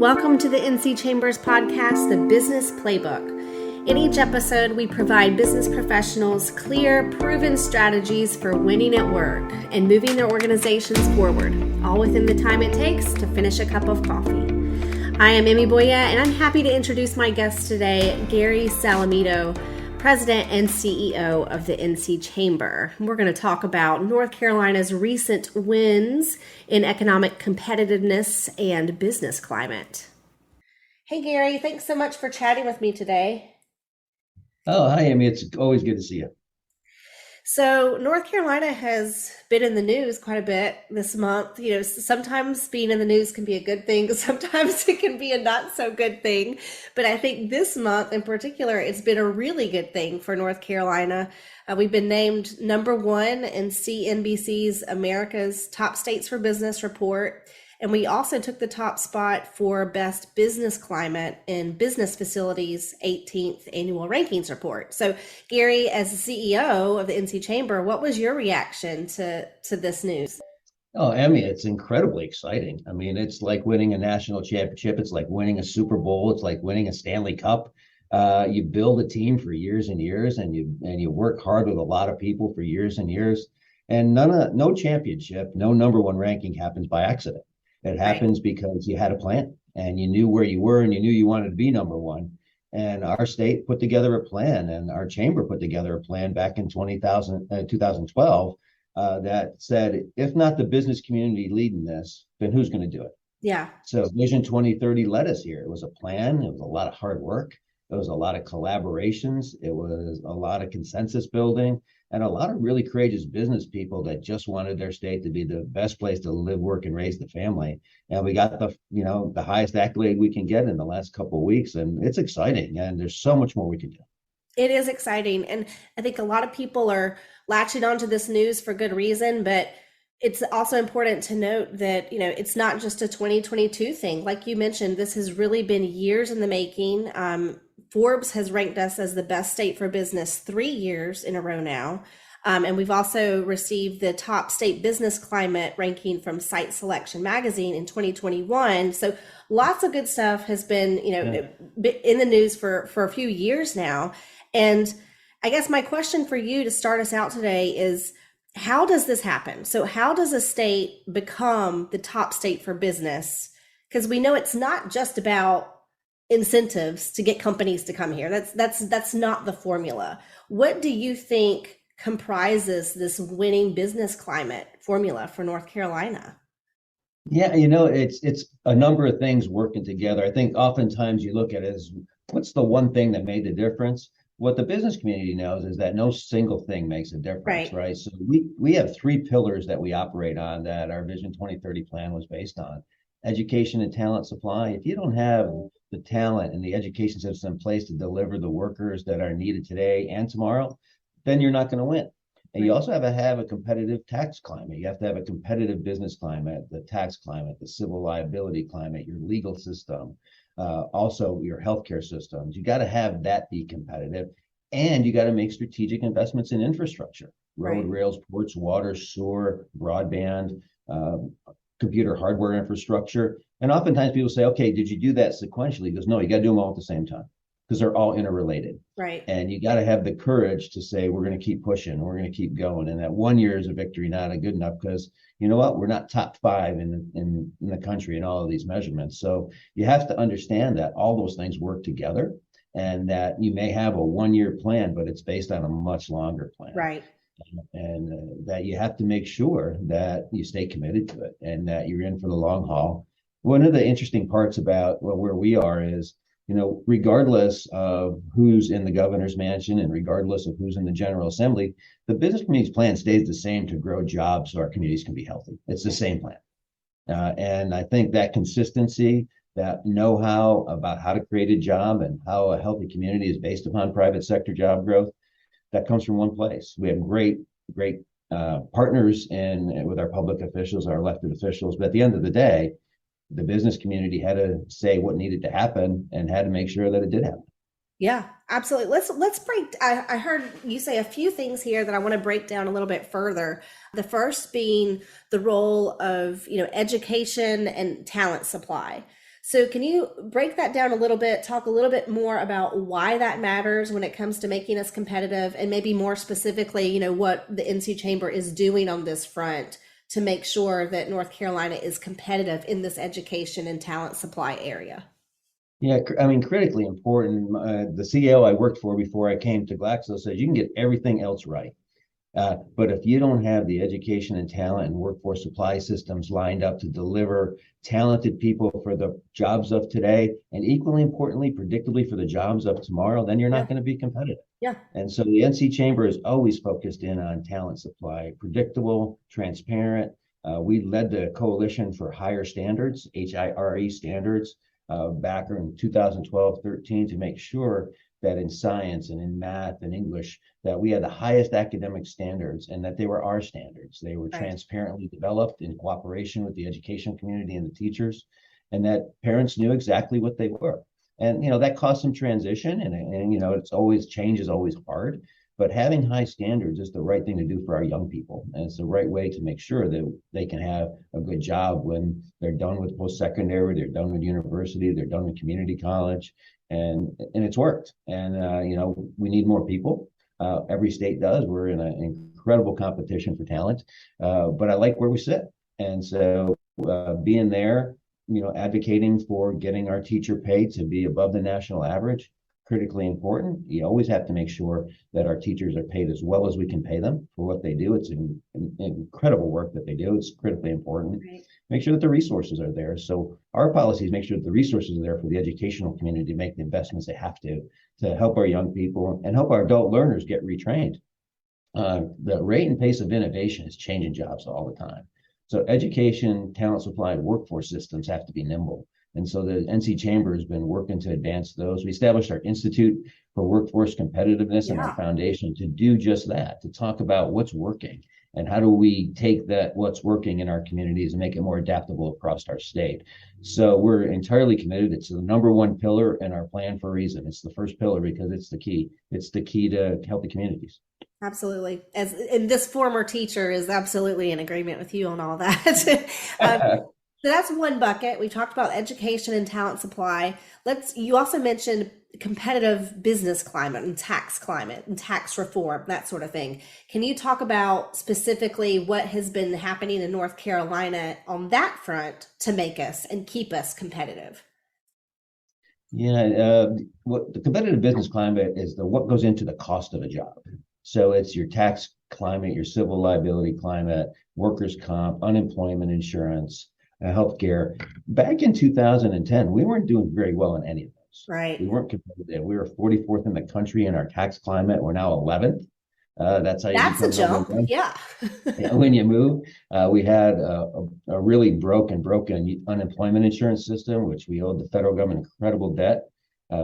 Welcome to the NC Chambers podcast, the Business Playbook. In each episode, we provide business professionals clear, proven strategies for winning at work and moving their organizations forward, all within the time it takes to finish a cup of coffee. I am Emmy Boya, and I'm happy to introduce my guest today, Gary Salamido, President and CEO of the NC Chamber. We're going to talk about North Carolina's recent wins in economic competitiveness and business climate. Hey, Gary, thanks so much for chatting with me today. Oh, hi, Amy. It's always good to see you. So North Carolina has been in the news quite a bit this month. You know, sometimes being in the news can be a good thing. Sometimes it can be a not so good thing. But I think this month in particular, it's been a really good thing for North Carolina. We've been named number one in CNBC's America's Top States for Business report. And we also took the top spot for Best Business Climate in Business Facilities' 18th Annual Rankings Report. So, Gary, as the CEO of the NC Chamber, what was your reaction to this news? Oh, Emmy, it's incredibly exciting. I mean, it's like winning a national championship. It's like winning a Super Bowl. It's like winning a Stanley Cup. You build a team for years and years, and you work hard with a lot of people for years and years. And no championship, no number one ranking happens by accident. It happens because you had a plan and you knew where you were and you knew you wanted to be number one. And our state put together a plan, and our chamber put together a plan back in 2012 that said, if not the business community leading this, then who's going to do it? Yeah. So Vision 2030 led us here. It was a plan. It was a lot of hard work. It was a lot of collaborations. It was a lot of consensus building, and a lot of really courageous business people that just wanted their state to be the best place to live, work, and raise the family. And we got the highest accolade we can get in the last couple of weeks, and it's exciting. And there's so much more we can do. It is exciting, and I think a lot of people are latching onto this news for good reason, but it's also important to note that, it's not just a 2022 thing. Like you mentioned, this has really been years in the making. Forbes has ranked us as the best state for business 3 years in a row now. And we've also received the top state business climate ranking from Site Selection magazine in 2021. So lots of good stuff has been, in the news for a few years now. And I guess my question for you to start us out today is, how does this happen? So how does a state become the top state for business? Because we know it's not just about incentives to get companies to come here. That's not the formula. What do you think comprises this winning business climate formula for North Carolina? Yeah, it's a number of things working together. I think oftentimes you look at it as, what's the one thing that made the difference? What the business community knows is that no single thing makes a difference, right? So we have three pillars that we operate on that our Vision 2030 plan was based on. Education and talent supply. If you don't have the talent and the education system in place to deliver the workers that are needed today and tomorrow, then you're not going to win. And you also have to have a competitive tax climate. You have to have a competitive business climate, the tax climate, the civil liability climate, your legal system, also your healthcare systems. You got to have that be competitive, and you got to make strategic investments in infrastructure, road, rails, ports, water, sewer, broadband, computer hardware infrastructure. And oftentimes people say, okay, did you do that sequentially? He goes, no, you got to do them all at the same time because they're all interrelated. Right. And you got to have the courage to say, we're going to keep pushing, we're going to keep going. And that 1 year is a victory, not a good enough, because you know what? We're not top five in the country in all of these measurements. So you have to understand that all those things work together, and that you may have a 1 year plan, but it's based on a much longer plan. Right. And that you have to make sure that you stay committed to it and that you're in for the long haul. One of the interesting parts about where we are is, regardless of who's in the governor's mansion and regardless of who's in the General Assembly, the business community's plan stays the same to grow jobs so our communities can be healthy. It's the same plan. And I think that consistency, that know-how about how to create a job and how a healthy community is based upon private sector job growth, that comes from one place. We have great partners with our public officials, our elected officials. But at the end of the day, the business community had to say what needed to happen and had to make sure that it did happen. Yeah, absolutely. Let's break. I heard you say a few things here that I want to break down a little bit further. The first being the role of education and talent supply. So can you break that down a little bit, talk a little bit more about why that matters when it comes to making us competitive, and maybe more specifically, what the NC Chamber is doing on this front to make sure that North Carolina is competitive in this education and talent supply area? Yeah, I mean, critically important. The CEO I worked for before I came to Glaxo says you can get everything else right. But if you don't have the education and talent and workforce supply systems lined up to deliver talented people for the jobs of today, and equally importantly, predictably for the jobs of tomorrow, then you're Yeah. not going to be competitive. Yeah. And so the NC Chamber is always focused in on talent supply, predictable, transparent. We led the Coalition for Higher Standards, HIRE standards, back in 2012-13 to make sure that in science and in math and English, that we had the highest academic standards and that they were our standards. They were Right. transparently developed in cooperation with the education community and the teachers, and that parents knew exactly what they were. And that caused some transition, and it's always change is always hard, but having high standards is the right thing to do for our young people, and it's the right way to make sure that they can have a good job when they're done with post-secondary, they're done with university, they're done with community college, and it's worked. And we need more people. Every state does. We're in an incredible competition for talent, but I like where we sit, and so being there, advocating for getting our teacher pay to be above the national average, critically important. You always have to make sure that our teachers are paid as well as we can pay them for what they do. It's an incredible work that they do. It's critically important. Right. Make sure that the resources are there. So our policies make sure that the resources are there for the educational community to make the investments they have to help our young people and help our adult learners get retrained. The rate and pace of innovation is changing jobs all the time. So education, talent supply, workforce systems have to be nimble. And so the NC Chamber has been working to advance those. We established our Institute for Workforce Competitiveness and our foundation to do just that, to talk about what's working and how do we take that what's working in our communities and make it more adaptable across our state. So we're entirely committed. It's the number one pillar in our plan for a reason. It's the first pillar because it's the key. It's the key to healthy communities. Absolutely. And this former teacher is absolutely in agreement with you on all that. So that's one bucket. We talked about education and talent supply. You also mentioned competitive business climate and tax reform, that sort of thing. Can you talk about specifically what has been happening in North Carolina on that front to make us and keep us competitive? Yeah, what the competitive business climate is what goes into the cost of a job. So it's your tax climate, your civil liability climate, workers' comp, unemployment insurance, healthcare. Back in 2010, we weren't doing very well in any of those. Right. We weren't competitive. We were 44th in the country in our tax climate. We're now 11th. That's how you That's a become jump. number one. Yeah. When you move, we had a really broken unemployment insurance system, which we owed the federal government incredible debt.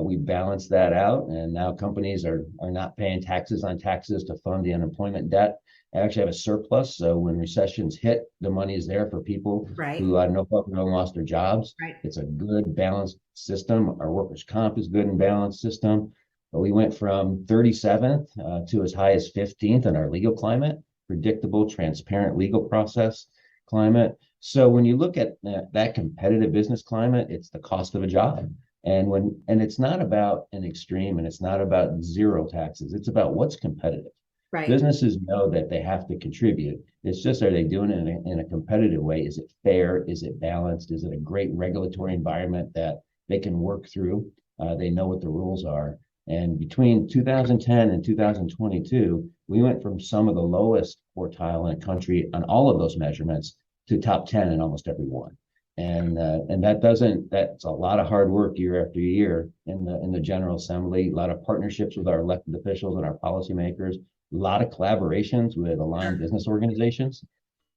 We balanced that out, and now companies are not paying taxes on taxes to fund the unemployment debt. I actually have a surplus, so when recessions hit, the money is there for people Right. who no problem lost their jobs. Right. It's a good balanced system. Our workers' comp is good and balanced system. But we went from 37th to as high as 15th in our legal climate, predictable, transparent legal process climate. So when you look at that competitive business climate, it's the cost of a job. And it's not about an extreme, and it's not about zero taxes. It's about what's competitive. Right. Businesses know that they have to contribute. It's just, are they doing it in a competitive way? Is it fair? Is it balanced? Is it a great regulatory environment that they can work through? They know what the rules are. And between 2010 and 2022, we went from some of the lowest quartile in the country on all of those measurements to top 10 in almost every one. And that's a lot of hard work year after year in the General Assembly, a lot of partnerships with our elected officials and our policymakers, a lot of collaborations with aligned business organizations.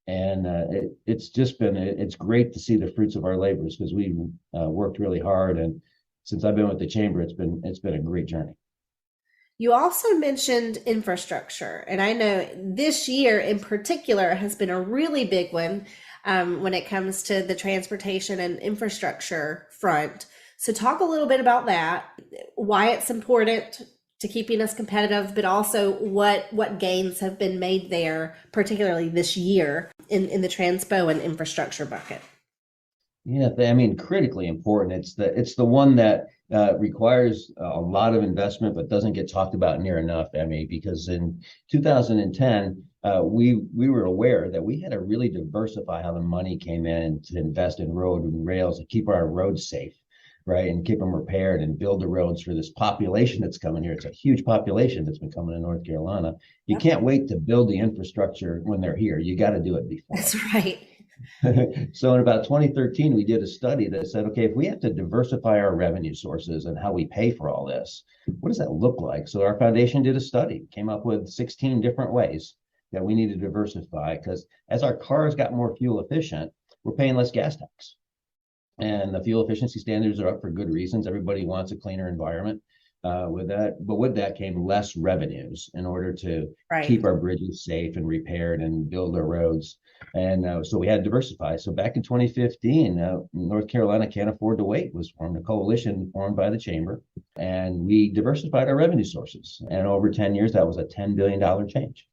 And it's great to see the fruits of our labors, because we worked really hard. And since I've been with the chamber, it's been a great journey. You also mentioned infrastructure, and I know this year in particular has been a really big one when it comes to the transportation and infrastructure front. So talk a little bit about that, why it's important to keeping us competitive, but also what gains have been made there, particularly this year in the transpo and infrastructure bucket. Yeah, I mean, critically important. It's the one that requires a lot of investment, but doesn't get talked about near enough, Emmy, because in 2010, we were aware that we had to really diversify how the money came in to invest in road and rails and keep our roads safe, right, and keep them repaired and build the roads for this population that's coming here. It's a huge population that's been coming to North Carolina. You Yep. can't wait to build the infrastructure when they're here. You got to do it before. That's right. So in about 2013, we did a study that said, okay, if we have to diversify our revenue sources and how we pay for all this, what does that look like? So our foundation did a study, came up with 16 different ways that we need to diversify, because as our cars got more fuel efficient, we're paying less gas tax. And the fuel efficiency standards are up for good reasons. Everybody wants a cleaner environment with that. But with that came less revenues in order to Right. keep our bridges safe and repaired and build our roads. And so we had to diversify. So back in 2015, North Carolina Can't Afford to Wait was formed, a coalition formed by the chamber. And we diversified our revenue sources. And over 10 years, that was a $10 billion change.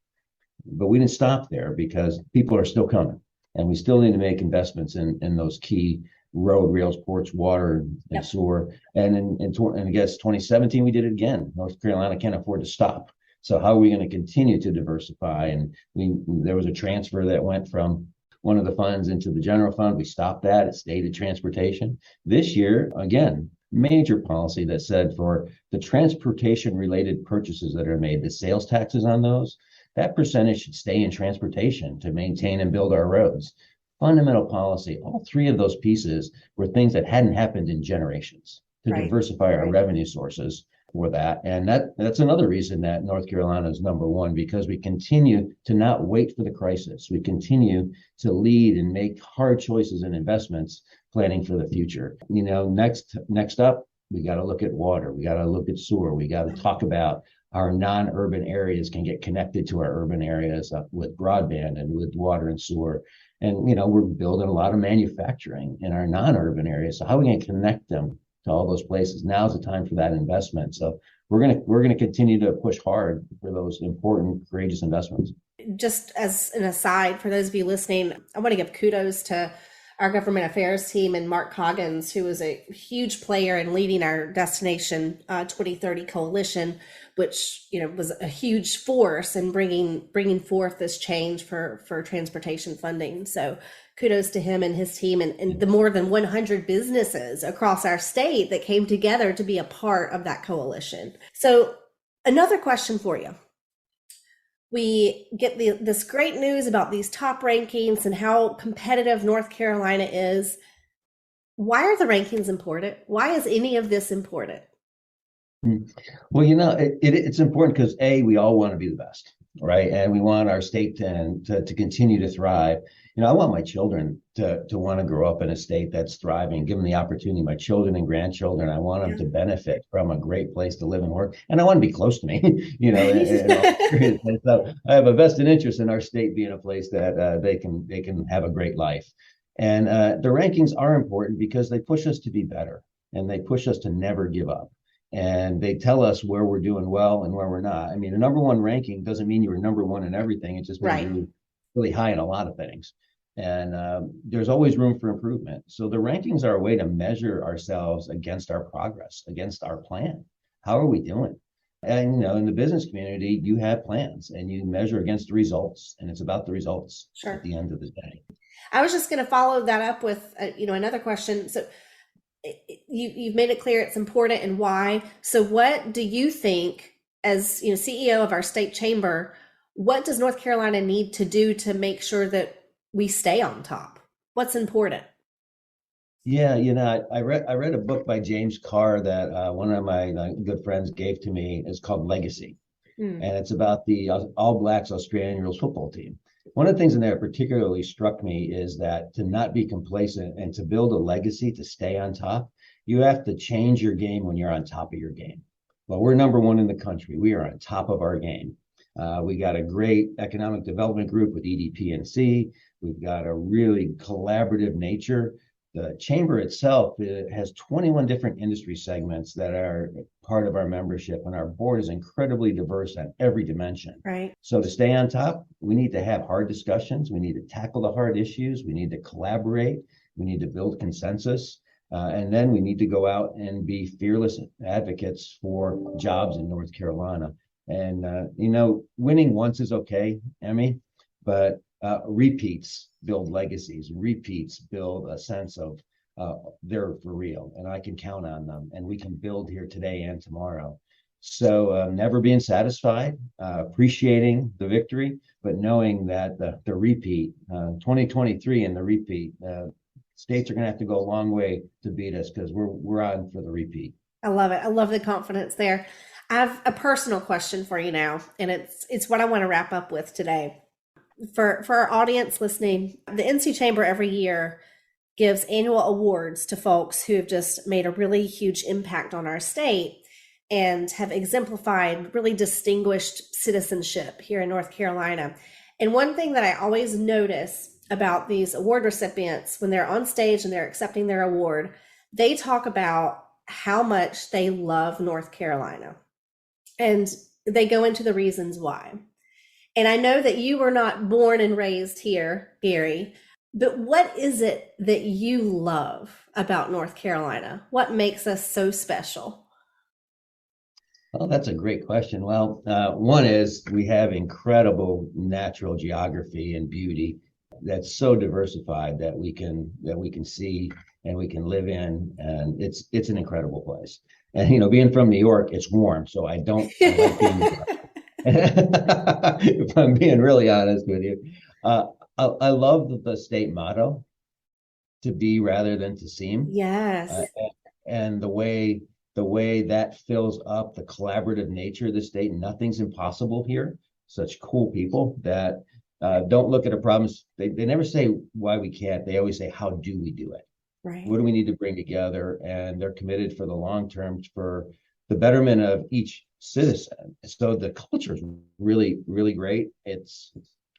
But we didn't stop there because people are still coming. And we still need to make investments in those key road, rails, ports, water, and Yep. sewer. And I guess 2017, we did it again. North Carolina can't afford to stop. So how are we going to continue to diversify? And there was a transfer that went from one of the funds into the general fund. We stopped that. It stayed at transportation. This year, again, major policy that said for the transportation related purchases that are made, the sales taxes on those, that percentage should stay in transportation to maintain and build our roads. Fundamental policy. All three of those pieces were things that hadn't happened in generations to Right. diversify our revenue sources for that. And that's another reason that North Carolina is number one, because we continue to not wait for the crisis. We continue to lead and make hard choices and investments, planning for the future. Next up, we got to look at water. We got to look at sewer. We got to talk about our non-urban areas can get connected to our urban areas with broadband and with water and sewer. And we're building a lot of manufacturing in our non-urban areas. So how are we going to connect them to all those places? Now's the time for that investment. So we're gonna continue to push hard for those important, courageous investments. Just as an aside, for those of you listening, I want to give kudos to our government affairs team and Mark Coggins, who was a huge player in leading our Destination 2030 coalition, which was a huge force in bringing forth this change for transportation funding. So kudos to him and his team and the more than 100 businesses across our state that came together to be a part of that coalition. So another question for you. We get this great news about these top rankings and how competitive North Carolina is. Why are the rankings important? Why is any of this important? Well, it's important because we all want to be the best, right? And we want our state to continue to thrive. I want my children to want to grow up in a state that's thriving, give them the opportunity, my children and grandchildren. I want them to benefit from a great place to live and work. And I want to be close to me, in all seriousness. So I have a vested interest in our state being a place that they can have a great life. And the rankings are important because they push us to be better and they push us to never give up. And they tell us where we're doing well and where we're not. I mean, a number one ranking doesn't mean you were number one in everything. It just means you're really high in a lot of things. And there's always room for improvement. So the rankings are a way to measure ourselves against our progress, against our plan. How are we doing? And in the business community, you have plans and you measure against the results, and it's about the results at the end of the day. I was just going to follow that up with another question. So you've made it clear it's important and why. So what do you think, as CEO of our state chamber, what does North Carolina need to do to make sure that we stay on top? What's important? Yeah, I read a book by James Carr that one of my good friends gave to me. It's called Legacy, and it's about the All Blacks Australian Rules football team. One of the things in there that particularly struck me is that to not be complacent and to build a legacy, to stay on top, you have to change your game when you're on top of your game. Well, we're number one in the country. We are on top of our game. We got a great economic development group with EDP&C. We've got a really collaborative nature. The chamber itself has 21 different industry segments that are part of our membership, and our board is incredibly diverse on every dimension. Right. So to stay on top, we need to have hard discussions. We need to tackle the hard issues. We need to collaborate. We need to build consensus. And then we need to go out and be fearless advocates for jobs in North Carolina. And, winning once is okay, Emmy, but repeats build legacies. Repeats build a sense of they're for real and I can count on them and we can build here today and tomorrow. So never being satisfied, appreciating the victory, but knowing that the repeat, 2023 and the repeat, states are going to have to go a long way to beat us because we're on for the repeat. I love it. I love the confidence there. I have a personal question for you now, and it's what I want to wrap up with today. For our audience listening, the NC Chamber every year gives annual awards to folks who have just made a really huge impact on our state and have exemplified really distinguished citizenship here in North Carolina. And one thing that I always notice about these award recipients when they're on stage and they're accepting their award, they talk about how much they love North Carolina. And they go into the reasons why. And I know that you were not born and raised here, Gary, but what is it that you love about North Carolina? What makes us so special? Well, that's a great question. Well, one is we have incredible natural geography and beauty that's so diversified that we can see and we can live in, and it's an incredible place. And being from New York, it's warm, so I like being if I'm being really honest with you. I love the state motto, to be rather than to seem. Yes. And the way that fills up the collaborative nature of the state. Nothing's impossible here. Such cool people that don't look at a problem. They never say why we can't. They always say, how do we do it? Right. What do we need to bring together? And they're committed for the long term for the betterment of each citizen. So the culture is really, really great. It's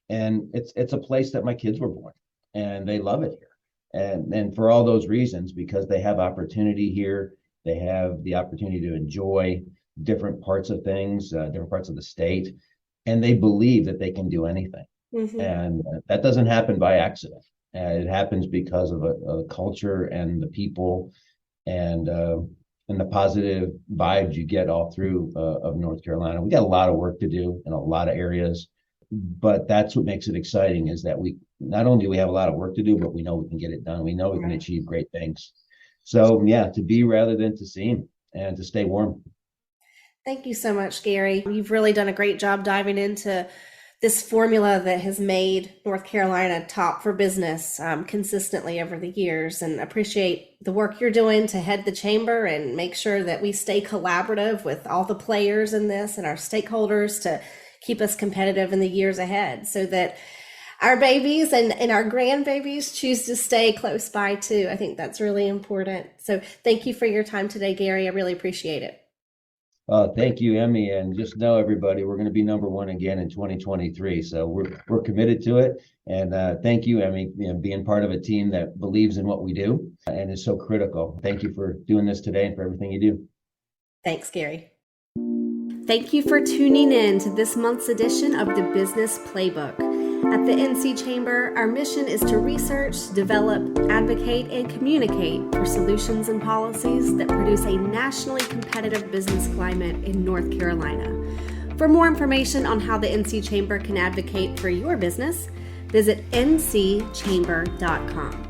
a place that my kids were born and they love it here. And for all those reasons, because they have opportunity here, they have the opportunity to enjoy different parts of things, different parts of the state, and they believe that they can do anything. Mm-hmm. And that doesn't happen by accident. It happens because of a culture and the people and the positive vibes you get all through of North Carolina. We got a lot of work to do in a lot of areas, but that's what makes it exciting is that we not only do we have a lot of work to do, but we know we can get it done. We know we can achieve great things. So yeah, to be rather than to seem and to stay warm. Thank you so much, Gary. You've really done a great job diving into this formula that has made North Carolina top for business consistently over the years, and appreciate the work you're doing to head the chamber and make sure that we stay collaborative with all the players in this and our stakeholders to keep us competitive in the years ahead so that our babies and our grandbabies choose to stay close by too. I think that's really important. So thank you for your time today, Gary. I really appreciate it. Thank you, Emmy, and just know everybody, we're going to be number one again in 2023. So we're committed to it. And thank you, Emmy, being part of a team that believes in what we do and is so critical. Thank you for doing this today and for everything you do. Thanks, Gary. Thank you for tuning in to this month's edition of the Business Playbook. At the NC Chamber, our mission is to research, develop, advocate, and communicate for solutions and policies that produce a nationally competitive business climate in North Carolina. For more information on how the NC Chamber can advocate for your business, visit ncchamber.com.